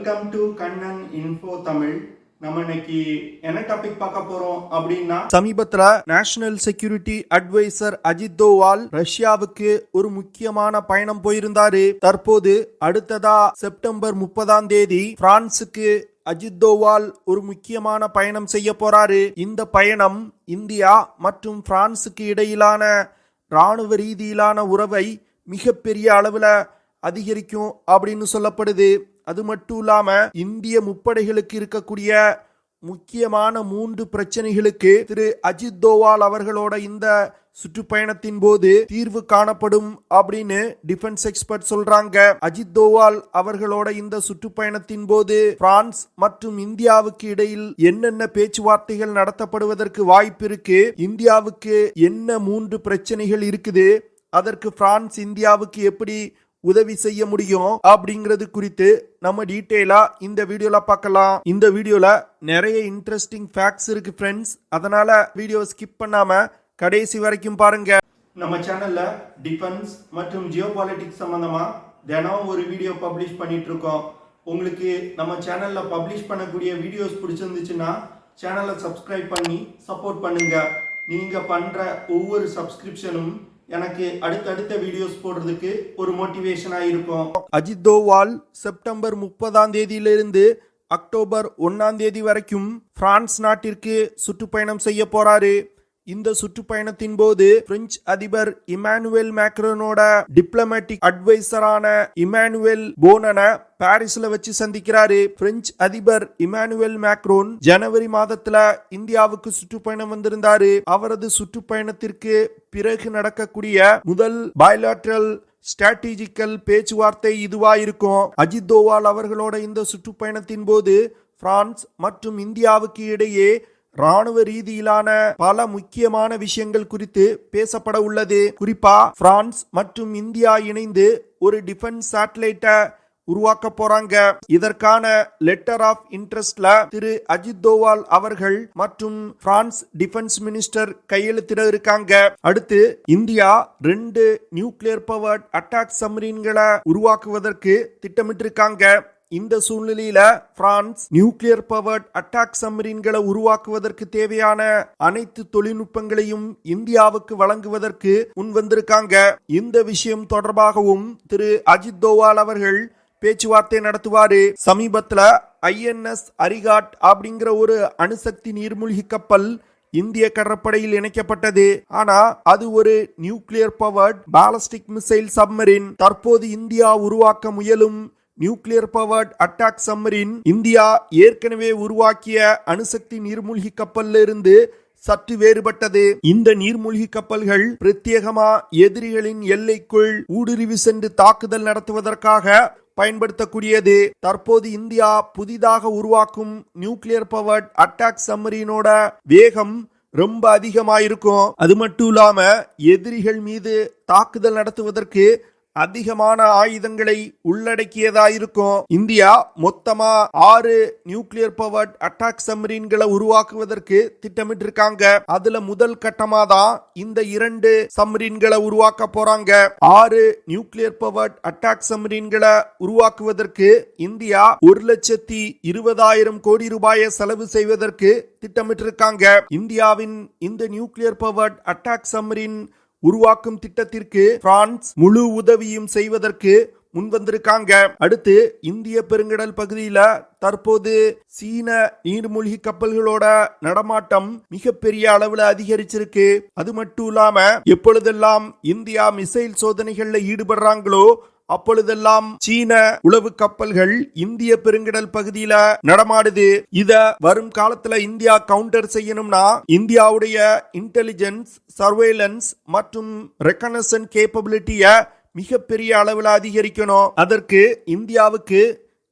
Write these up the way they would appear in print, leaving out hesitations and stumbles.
Welcome to Kannan info Tamil. நம்ம இன்னைக்கு என்ன டாபிக் பார்க்க போறோம் அப்படின்னா, சமீபத்துல national security advisor Ajit Doval ரஷ்யாவுக்கு ஒரு முக்கியமான பயணம் போயிருந்தாரு. தற்போது அடுத்ததா செப்டம்பர் 30 பிரான்சுக்கு அஜித் தோவால் ஒரு முக்கியமான பயணம் செய்ய போறாரு. இந்த பயணம் இந்தியா மற்றும் பிரான்சுக்கு இடையிலான இராணுவ ரீதியிலான உறவை மிகப்பெரிய அளவுல அதிகரிக்கும் அப்படின்னு சொல்லப்படுது. அது மட்டும் இல்லாம இந்திய முப்படைகளுக்கு இருக்கக்கூடிய முக்கியமான 3 பிரச்சனைகளுக்கு திரு அஜித் தோவால் அவர்களோட இந்த சுற்றுப்பயணத்தின் போது தீர்வு காணப்படும் அப்படின்னு டிஃபென்ஸ் எக்ஸ்பர்ட் சொல்றாங்க. அஜித் தோவால் அவர்களோட இந்த சுற்றுப்பயணத்தின் போது பிரான்ஸ் மற்றும் இந்தியாவுக்கு இடையில் என்னென்ன பேச்சுவார்த்தைகள் நடத்தப்படுவதற்கு வாய்ப்பு இருக்கு, இந்தியாவுக்கு என்ன 3 பிரச்சனைகள் இருக்குது, அதற்கு பிரான்ஸ் இந்தியாவுக்கு எப்படி உதவி செய்ய முடியும் அப்படிங்கிறது குறித்து நம்ம டீட்டெயிலா இந்த வீடியோல பார்க்கலாம். இந்த வீடியோல நிறைய இன்ட்ரெஸ்டிங் ஃபேக்ட்ஸ் இருக்கு ஃப்ரெண்ட்ஸ், அதனால வீடியோ ஸ்கிப் பண்ணாம கடைசி வரைக்கும் பாருங்க. நம்ம சேனல்ல டிஃபென்ஸ் மற்றும் ஜியோபாலிட்டிக்ஸ் சம்பந்தமா தினம் ஒரு வீடியோ பப்ளிஷ் பண்ணிட்டு இருக்கோம். உங்களுக்கு நம்ம சேனல்ல பப்ளிஷ் பண்ணக்கூடிய வீடியோஸ் பிடிச்சிருந்துச்சுன்னா சேனலை சப்ஸ்கிரைப் பண்ணி சப்போர்ட் பண்ணுங்க. நீங்க பண்ற ஒவ்வொரு சப்ஸ்கிரிப்ஷனும் எனக்கு அடுத்தடுத்த வீடியோஸ் போடுறதுக்கு ஒரு மோட்டிவேஷனா இருக்கும். அஜித் தோவால் செப்டம்பர் 30 அக்டோபர் 1 வரைக்கும் பிரான்ஸ் நாட்டிற்கு சுற்றுப்பயணம் செய்ய போறாரு. இந்த சுற்றுப்பயணத்தின் போது பிரெஞ்சு அதிபர் இமானுவேல் மேக்ரோனோட டிப்ளமேட்டிக் அட்வைசரான இமானுவேல் போனனை பாரிஸ்ல வச்சு சந்திக்கிறாரு. பிரெஞ்சு அதிபர் இமானுவேல் மேக்ரோன் ஜனவரி மாதத்துல இந்தியாவுக்கு சுற்றுப்பயணம் வந்திருந்தாரு. அவரது சுற்றுப்பயணத்திற்கு பிறகு நடக்கக்கூடிய முதல் பைலேட்டரல் ஸ்ட்ராட்டஜிக்கல் பேச்சுவார்த்தை இதுவா இருக்கும். அஜித் தோவால் அவர்களோட இந்த சுற்றுப்பயணத்தின் போது பிரான்ஸ் மற்றும் இந்தியாவுக்கு இடையே இராணுவ ரீதியிலான பல முக்கியமான விஷயங்கள் குறித்து பேசப்பட உள்ளது. குறிப்பா பிரான்ஸ் மற்றும் இந்தியா இணைந்து ஒரு டிஃபென்ஸ் சேட்டலைட்டை உருவாக்க போறாங்க. இதற்கான லெட்டர் ஆஃப் இன்ட்ரெஸ்ட்ல திரு அஜித் தோவால் அவர்கள் மற்றும் பிரான்ஸ் டிஃபென்ஸ் மினிஸ்டர் கையெழுத்திட இருக்காங்க. அடுத்து இந்தியா 2 நியூக்ளியர் பவர்ட் அட்டாக் சப்மரீன்களை உருவாக்குவதற்கு திட்டமிட்டிருக்காங்க. இந்த சூழ்நிலையில பிரான்ஸ் நியூக்ளியர் பவர்ட் அட்டாக் சப்மரீன்களை உருவாக்குவதற்கு தேவையான அனைத்து தொழில்நுட்பங்களையும் இந்தியாவுக்கு வழங்குவதற்கு முன்வந்திருக்காங்க. இந்த விஷயம் தொடர்பாகவும் திரு அஜித் தோவால் அவர்கள் பேச்சுவார்த்தை நடத்துவாரு. சமீபத்துல INS அரிகாட் அப்படிங்கிற ஒரு அணுசக்தி நீர்மூழ்கி கப்பல் இந்திய கடற்படையில் இணைக்கப்பட்டது. ஆனா அது ஒரு nuclear powered ballistic missile submarine. தற்போது இந்தியா உருவாக்க முயலும் nuclear powered attack submarine India ஏற்கனவே உருவாக்கிய அணுசக்தி நீர்மூழ்கி கப்பல்ல இருந்து சற்று வேறுபட்டது. இந்த நீர்மூழ்கி கப்பல்கள் பிரத்யேகமா எதிரிகளின் எல்லைக்குள் ஊடுருவி சென்று தாக்குதல் நடத்துவதற்காக பயன்படுத்தக்கூடியது. தற்போது இந்தியா புதிதாக உருவாக்கும் நியூக்ளியர் பவர்ட் அட்டாக் சப்மரீனோட வேகம் ரொம்ப அதிகமாயிருக்கும். அது மட்டும் இல்லாம எதிரிகள் மீது தாக்குதல் நடத்துவதற்கு அதிகமான ஆயுதங்களை உள்ளடக்கியதாயிருக்கும். இந்தியா மொத்தமா 6 நியூக்ளியர் பவர்ட் அட்டாக் சப்மரீன்களை உருவாக்குவதற்கு திட்டமிட்டிருக்காங்க. அதுல முதல் கட்டமா தான் இந்த 2 சப்மரீன்களை உருவாக்க போறாங்க. 6 நியூக்ளியர் பவர்ட் அட்டாக் சப்மரீன்களை உருவாக்குவதற்கு இந்தியா 1,20,000 கோடி ரூபாயை செலவு செய்வதற்கு திட்டமிட்டிருக்காங்க. இந்தியாவின் இந்த நியூக்ளியர் பவர்ட் அட்டாக் சப்மரீன் உருவாக்கும் திட்டத்திற்கு பிரான்ஸ் முழு உதவியும் செய்வதற்கு முன்வந்திருக்காங்க. அடுத்து இந்திய பெருங்கடல் பகுதியில தற்போது சீன நீர்மூழ்கி கப்பல்களோட நடமாட்டம் மிகப்பெரிய அளவுல அதிகரிச்சிருக்கு. அது மட்டும் இல்லாம எப்பொழுதெல்லாம் இந்தியா மிசைல் சோதனைகள்ல ஈடுபடுறாங்களோ அப்பொழுதெல்லாம் சீன உளவு கப்பல்கள் இந்திய பெருங்கடல் பகுதியில நடமாடுது. இத வரும் காலத்துல இந்தியா கவுண்டர் செய்யணும்னா இந்தியாவுடைய இன்டெலிஜென்ஸ், சர்வேலன்ஸ் மற்றும் ரெகனசன்ஸ் கேப்பபிலிட்டிய மிகப்பெரிய அளவுல அதிகரிக்கணும். அதற்கு இந்தியாவுக்கு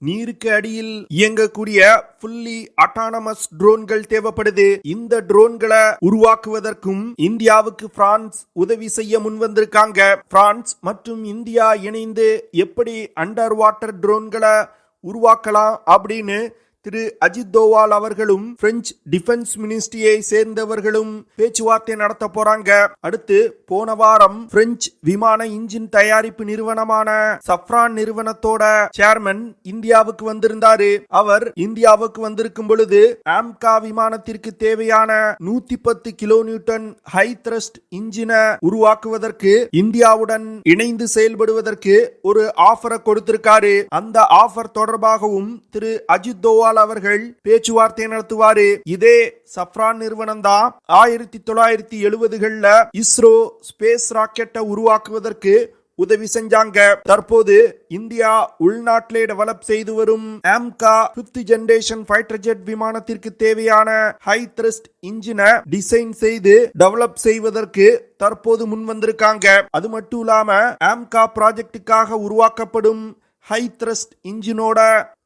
நீருக்கு அடியில் இயங்கக்கூடிய ஃபுல்லி அட்டானமஸ் ட்ரோன்கள் தேவைப்படுது. இந்த ட்ரோன்களை உருவாக்குவதற்கும் இந்தியாவுக்கு பிரான்ஸ் உதவி செய்ய முன்வந்திருக்காங்க. பிரான்ஸ் மற்றும் இந்தியா இணைந்து எப்படி அண்டர் வாட்டர் ட்ரோன்களை உருவாக்கலாம் அப்படின்னு திரு அஜித் தோவால் அவர்களும் பிரெஞ்சு டிஃபென்ஸ் மினிஸ்ட்ரியை சேர்ந்தவர்களும் பேச்சுவார்த்தை நடத்த போறாங்க. அடுத்து போன வாரம் பிரெஞ்சு விமான இன்ஜின் தயாரிப்பு நிறுவனமான சஃப்ரான் நிறுவனத்தோட சேர்மன் இந்தியாவுக்கு வந்திருந்தாரு. அவர் இந்தியாவுக்கு வந்திருக்கும் பொழுது ஆம்கா விமானத்திற்கு தேவையான 110 கிலோ நியூட்டன் ஹை த்ரஸ்ட் இன்ஜினை உருவாக்குவதற்கு இந்தியாவுடன் இணைந்து செயல்படுவதற்கு ஒரு ஆஃபரை கொடுத்திருக்காரு. அந்த ஆஃபர் தொடர்பாகவும் திரு அஜித் தோவால் அவர்கள் பேச்சுவார்த்தை நடத்துவாரு. இதே சஃப்ரான் நிறுவனம் தான் 1970களில் இஸ்ரோ ஸ்பேஸ் ராக்கெட்டை உருவாக்குவதற்கு உதவி செஞ்சாங்க. தற்போது இந்தியா உள்நாட்டிலே டெவலப் செய்து வரும் AMCA 5th generation fighter jet விமானத்திற்கு தேவையான ஹை த்ரஸ்ட் இன்ஜினை டிசைன் செய்து டெவலப் செய்வதற்கு தற்போது முன் வந்திருக்காங்க. அது மட்டும் இல்லாம ஆம்கா ப்ராஜெக்டுக்காக உருவாக்கப்படும் ஹை த்ரஸ்ட் இன்ஜினோட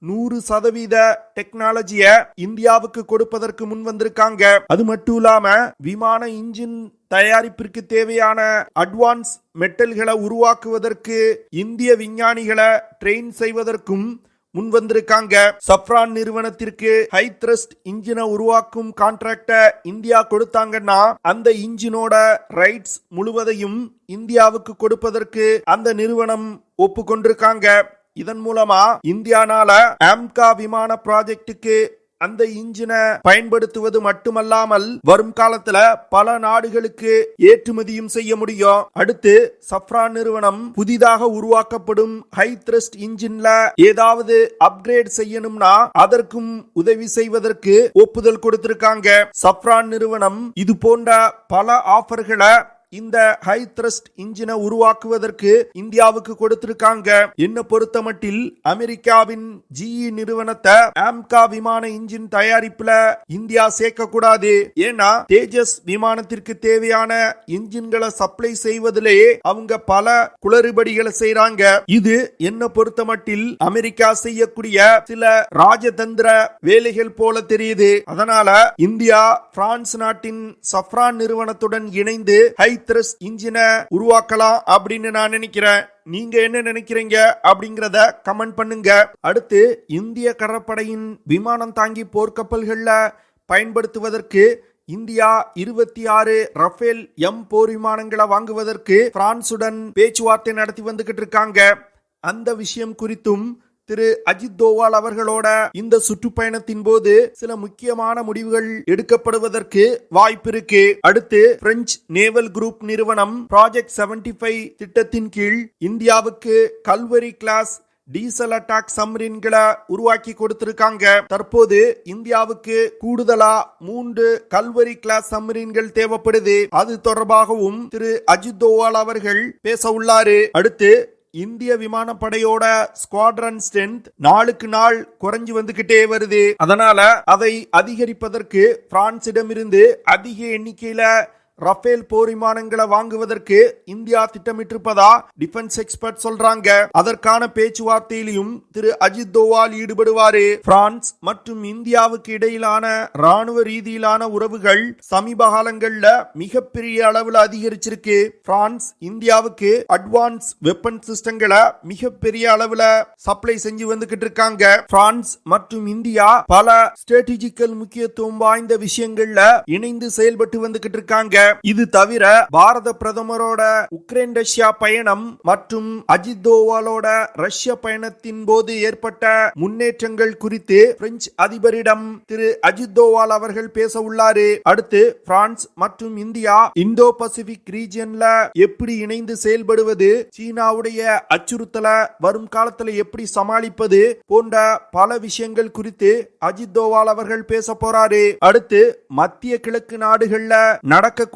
100% டெக்னாலஜியை இந்தியாவுக்கு கொடுப்பதற்கு முன் வந்திருக்காங்க. அது மட்டும் இல்லாம விமான இன்ஜின் தயாரிப்பிற்கு தேவையான அட்வான்ஸ் மெட்டல்களை உருவாக்குவதற்கு இந்திய விஞ்ஞானிகளை ட்ரெயின் செய்வதற்கும் முன் வந்திருக்காங்க. சஃப்ரான் நிறுவனத்திற்கு ஹை த்ரஸ்ட் இன்ஜினை உருவாக்கும் கான்ட்ராக்டை இந்தியா கொடுத்தாங்கன்னா அந்த இன்ஜினோட ரைட்ஸ் முழுவதையும் இந்தியாவுக்கு கொடுப்பதற்கு அந்த நிறுவனம் ஒப்புக்கொண்டிருக்காங்க. இதன் மூலமா இந்தியானால ஆம்கா விமான ப்ராஜெக்டுக்கு அந்த இன்ஜினை பயன்படுத்துவது மட்டுமல்லாமல் வரும் காலத்துல பல நாடுகளுக்கு ஏற்றுமதியும் செய்ய முடியும். அடுத்து சஃப்ரான் நிறுவனம் புதிதாக உருவாக்கப்படும் ஹை த்ரஸ்ட் இன்ஜின்ல ஏதாவது அப்கிரேட் செய்யணும்னா அதற்கும் உதவி செய்வதற்கு ஒப்புதல் கொடுத்திருக்காங்க. சஃப்ரான் நிறுவனம் இது போன்ற பல ஆஃபர்களை இந்த ஹை த்ரஸ்ட் இன்ஜினை உருவாக்குவதற்கு இந்தியாவுக்கு கொடுத்திருக்காங்க. என்ன பொறுத்தமட்டில் அமெரிக்காவின் GE நிறுவனத்தை ஆம்கா விமான இன்ஜின் தயாரிப்புல இந்தியா சேர்க்க கூடாது. ஏன்னா தேஜஸ் விமானத்திற்கு தேவையான இன்ஜின்களை சப்ளை செய்வதிலேயே அவங்க பல குளறுபடிகளை செய்றாங்க. இது என்ன பொறுத்தமட்டில் அமெரிக்கா செய்யக்கூடிய சில ராஜதந்திர வேலைகள் போல தெரியுது. அதனால இந்தியா பிரான்ஸ் நாட்டின் சஃப்ரான் நிறுவனத்துடன் இணைந்து ஹை த்ரஸ்ட் இன்ஜினை உருவாக்கலாம் அப்படின்னு நான் நினைக்கிறேன். நீங்க என்ன நினைக்கிறீங்க அப்படிங்கறத கமெண்ட் பண்ணுங்க. அடுத்து இந்திய கடற்படையின் விமானம் தாங்கி போர்க்கப்பல்கள்ல பயன்படுத்துவதற்கு இந்தியா 26 ரஃபேல் போர் விமானங்களை வாங்குவதற்கு பிரான்சுடன் பேச்சுவார்த்தை நடத்தி வந்துகிட்டு இருக்காங்க. அந்த விஷயம் குறித்தும் திரு அஜித் தோவால் அவர்களோட இந்த சுற்றுப்பயணத்தின் போது சில முக்கியமான முடிவுகள் எடுக்கப்படுவதற்கு வாய்ப்பு இருக்கு. அடுத்து பிரெஞ்சு நேவல் குரூப் நிறுவனம் ப்ராஜெக்ட் 75 திட்டத்தின் கீழ் இந்தியாவுக்கு கல்வரி கிளாஸ் டீசல் அட்டாக் சப்மரீன்களை உருவாக்கி கொடுத்திருக்காங்க. தற்போது இந்தியாவுக்கு கூடுதலா 3 கல்வரி கிளாஸ் சப்மரீன்கள் தேவைப்படுது. அது தொடர்பாகவும் திரு அஜித் தோவால் அவர்கள் பேச உள்ளாரு. அடுத்து இந்திய விமானப்படையோட ஸ்குவாட்ரன் ஸ்ட்ரென்த் நாளுக்கு நாள் குறைஞ்சு வந்துகிட்டே வருது. அதனால அதை அதிகரிப்பதற்கு பிரான்சிடமிருந்து அதிக எண்ணிக்கையில ரஃபேல் போர் விமானங்களை வாங்குவதற்கு இந்தியா திட்டமிட்டிருப்பதா டிஃபென்ஸ் எக்ஸ்பர்ட் சொல்றாங்க. அதற்கான பேச்சுவார்த்தையிலும் திரு அஜித் தோவால் ஈடுபடுவாரு. பிரான்ஸ் மற்றும் இந்தியாவுக்கு இடையிலான ராணுவ ரீதியிலான உறவுகள் சமீப காலங்கள்ல மிகப்பெரிய அளவில் அதிகரிச்சிருக்கு. பிரான்ஸ் இந்தியாவுக்கு அட்வான்ஸ் வெப்பன் சிஸ்டங்களை மிகப்பெரிய அளவில் சப்ளை செஞ்சு வந்துகிட்டு இருக்காங்க. பிரான்ஸ் மற்றும் இந்தியா பல ஸ்ட்ராட்டஜிக்கல் முக்கியத்துவம் வாய்ந்த விஷயங்கள்ல இணைந்து செயல்பட்டு வந்துகிட்டு இருக்காங்க. இது தவிர பாரத பிரதமரோட உக்ரைன் ரஷ்யா பயணம் மற்றும் அஜித் தோவாலோட ரஷ்ய பயணத்தின் போது ஏற்பட்ட முன்னேற்றங்கள் குறித்து பிரெஞ்சு அதிபரிடம் திரு அஜித் தோவால் அவர்கள் பேச உள்ளாரு. அடுத்து பிரான்ஸ் மற்றும் இந்தியா இந்தோ பசிபிக் ரீஜியன்ல எப்படி இணைந்து செயல்படுவது, சீனாவுடைய அச்சுறுத்தலை வரும் காலத்துல எப்படி சமாளிப்பது போன்ற பல விஷயங்கள் குறித்து அஜித் தோவால் அவர்கள் பேச போறாரு. அடுத்து மத்திய கிழக்கு நாடுகள்ல நடக்க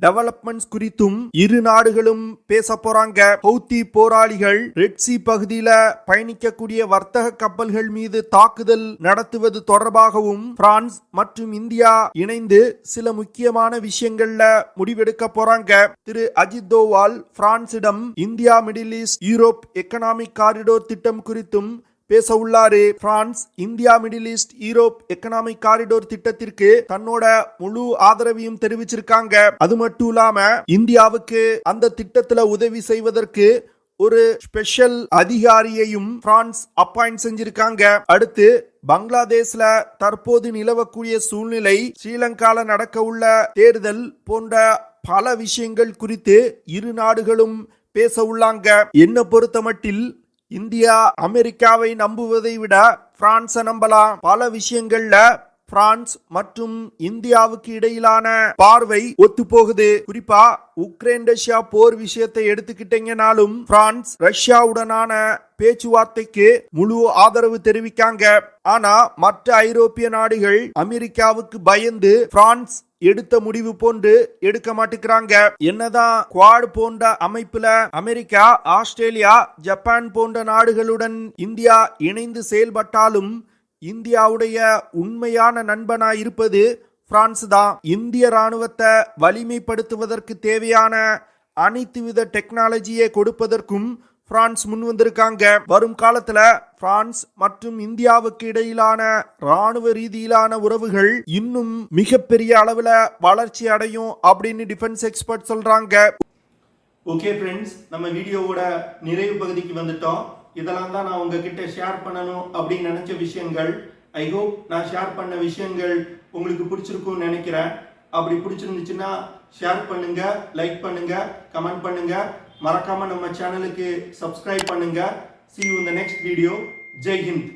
டெவலப்மெண்ட்ஸ் குறித்தும் இரு நாடுகளும் பேச போறாங்க. ஹவுத்தி போராளிகள் ரெட் சி பகுதியில பயணிக்கக்கூடிய வர்த்தக கப்பல்கள் மீது தாக்குதல் நடத்துவது தொடர்பாகவும் பிரான்ஸ் மற்றும் இந்தியா இணைந்து சில முக்கியமான விஷயங்கள்ல முடிவெடுக்க போறாங்க. திரு அஜித் தோவால் பிரான்சிடம் India Middle East Europe Economic Corridor திட்டம் குறித்தும் பேச உள்ளாரு. France India Middle East Europe Economic Corridor திட்டத்திற்கு தன்னோட முழு ஆதரவையும் தெரிவிச்சிருக்காங்க. அது மட்டும் இல்லாம இந்தியாவுக்கு அந்த திட்டத்துல உதவி செய்வதற்கு ஒரு ஸ்பெஷல் அதிகாரியையும் பிரான்ஸ் அப்பாயிண்ட் செஞ்சிருக்காங்க. அடுத்து பங்களாதேஷ்ல தற்போது நிலவக்கூடிய சூழ்நிலை, ஸ்ரீலங்கால நடக்க உள்ள தேர்தல் போன்ற பல விஷயங்கள் குறித்து இரு நாடுகளும் பேச உள்ளாங்க. என்ன பொறுத்தமட்டில் இந்தியா அமெரிக்காவை நம்புவதை விட பிரான்ஸை நம்பலாம். பல விஷயங்கள்ல பிரான்ஸ் மற்றும் இந்தியாவுக்கு இடையிலான பார்வை ஒத்து போகுது. குறிப்பா உக்ரைன் ரஷ்யா போர் விஷயத்தை எடுத்துக்கிட்டீங்கனாலும் பிரான்ஸ் ரஷ்யாவுடனான பேச்சுவார்த்தைக்கு முழு ஆதரவு தெரிவிக்காங்க. ஆனா மற்ற ஐரோப்பிய நாடுகள் அமெரிக்காவுக்கு பயந்து பிரான்ஸ் எடுத்த முடிவு போன்று எடுக்க மாட்டேங்கிறாங்க. என்னதான் குவாட் போன்ற அமைப்புல அமெரிக்கா, ஆஸ்திரேலியா, ஜப்பான் போன்ற நாடுகளுடன் இந்தியா இணைந்து செயல்பட்டாலும் இந்தியாவுடைய உண்மையான நண்பனா இருப்பது பிரான்ஸ் தான். இந்திய ராணுவத்தை வலிமைப்படுத்துவதற்கு தேவையான அனைத்து வித டெக்னாலஜியை கொடுப்பதற்கும் பிரான்ஸ் முன் வந்திருக்காங்க. வரும் காலத்துல பிரான்ஸ் மற்றும் இந்தியாவுக்கு இடையிலான ராணுவ ரீதியிலான உறவுகள் இன்னும் மிகப்பெரிய அளவுல வளர்ச்சி அடையும் அப்படின்னு டிஃபென்ஸ் எக்ஸ்பர்ட் சொல்றாங்க. ஓகே ஃப்ரெண்ட்ஸ், நம்ம வீடியோவோட நிறைவு பகுதிக்கு வந்துட்டோம். இதெல்லாம் தான் நான் உங்ககிட்ட ஷேர் பண்ணணும் அப்படின்னு நினைச்ச விஷயங்கள். ஐ ஹோப் நான் ஷேர் பண்ண விஷயங்கள் உங்களுக்கு பிடிச்சிருக்கும்னு நினைக்கிறேன். அப்படி பிடிச்சிருந்துச்சுன்னா ஷேர் பண்ணுங்க, லைக் பண்ணுங்க, கமெண்ட் பண்ணுங்க. மறக்காம நம்ம சேனலுக்கு சப்ஸ்கிரைப் பண்ணுங்க. See you in the next video. Jai Hind.